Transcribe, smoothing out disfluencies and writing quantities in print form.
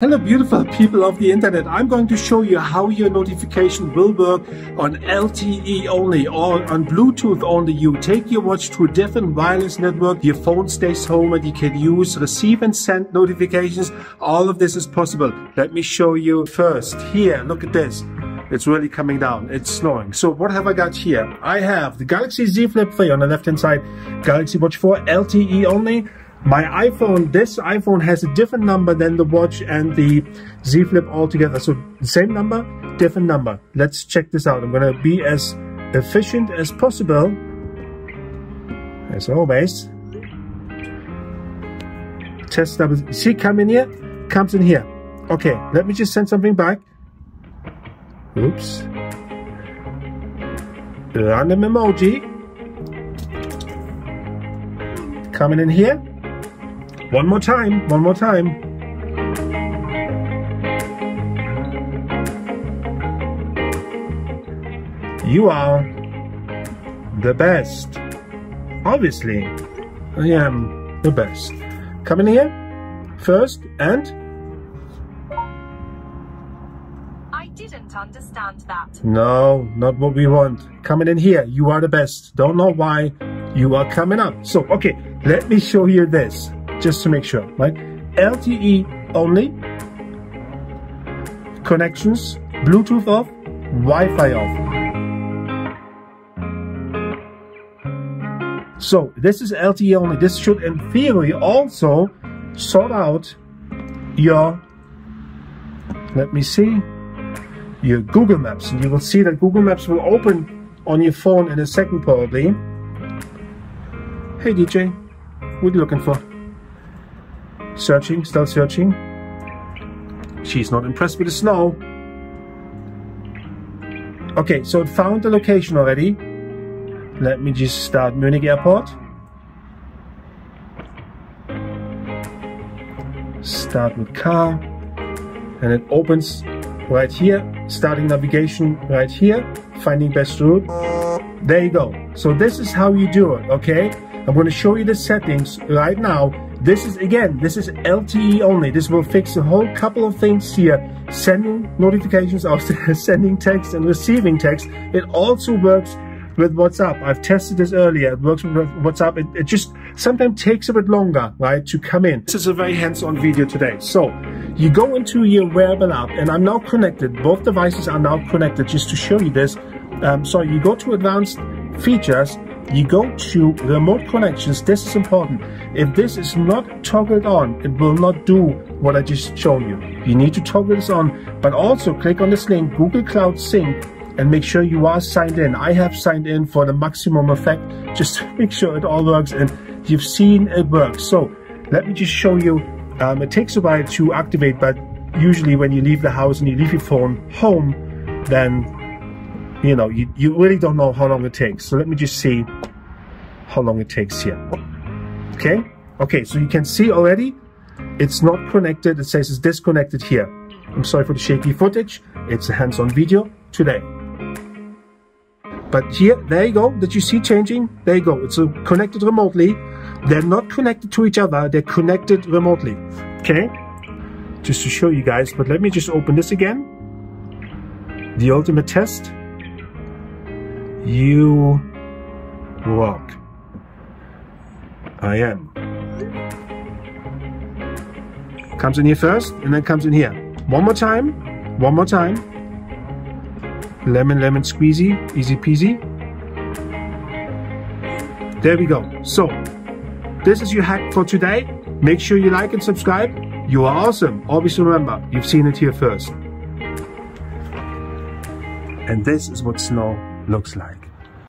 Hello beautiful people of the internet, I'm going to show you how your notification will work on LTE only or on Bluetooth only. You take your watch to a different wireless network, your phone stays home and you can use, receive and send notifications. All of this is possible. Let me show you first. Here, look at this. It's really coming down. It's snowing. So what have I got here? I have the Galaxy Z Flip 3 on the left hand side, Galaxy Watch 4 LTE only. My iPhone, this iPhone has a different number than the watch and the Z Flip altogether. So same number, different number. Let's check this out. I'm going to be as efficient as possible, as always. Test double. See, come in here, comes in here. Okay, let me just send something back. Oops. Random emoji. Coming in here. One more time, one more time. You are the best. Obviously, I am the best. Come in here first and... I didn't understand that. No, not what we want. Coming in here, you are the best. Don't know why you are coming up. So, okay, let me show you this. Just to make sure, right? LTE only, connections, Bluetooth off, Wi-Fi off. So this is LTE only. This should in theory also sort out your, let me see, your Google Maps. And you will see that Google Maps will open on your phone in a second probably. Hey DJ, what are you looking for? Searching, still searching. She's not impressed with the snow. Okay, so it found the location already. Let me just start Munich Airport. Start with car. And it opens right here. Starting navigation right here. Finding best route. There you go. So this is how you do it, okay? I'm going to show you the settings right now. This is, again, this is LTE only. This will fix a whole couple of things here. Sending notifications, or sending text and receiving text. It also works with WhatsApp. I've tested this earlier. It works with WhatsApp. It just sometimes takes a bit longer, right, to come in. This is a very hands-on video today. So you go into your wearable app, and I'm now connected. Both devices are now connected, just to show you this. So you go to advanced features. You go to remote connections. This is important. If this is not toggled on, it will not do what I just shown you. You need to toggle this on, but also click on this link, Google Cloud Sync, and make sure you are signed in. I have signed in for the maximum effect, just to make sure it all works, and you've seen it work. So let me just show you. It takes a while to activate, but usually when you leave the house and you leave your phone home, then you know, you really don't know how long it takes. So let me just see how long it takes here. Okay? Okay, so you can see already it's not connected. It says it's disconnected here. I'm sorry for the shaky footage. It's a hands-on video today. But here, there you go. Did you see changing? There you go. It's connected remotely. They're not connected to each other. They're connected remotely. Okay? Just to show you guys. But let me just open this again. The ultimate test. You rock. I am. Comes in here first, and then comes in here. One more time. One more time. Lemon, lemon squeezy. Easy peasy. There we go. So, this is your hack for today. Make sure you like and subscribe. You are awesome. Always remember, you've seen it here first. And this is what snow looks like.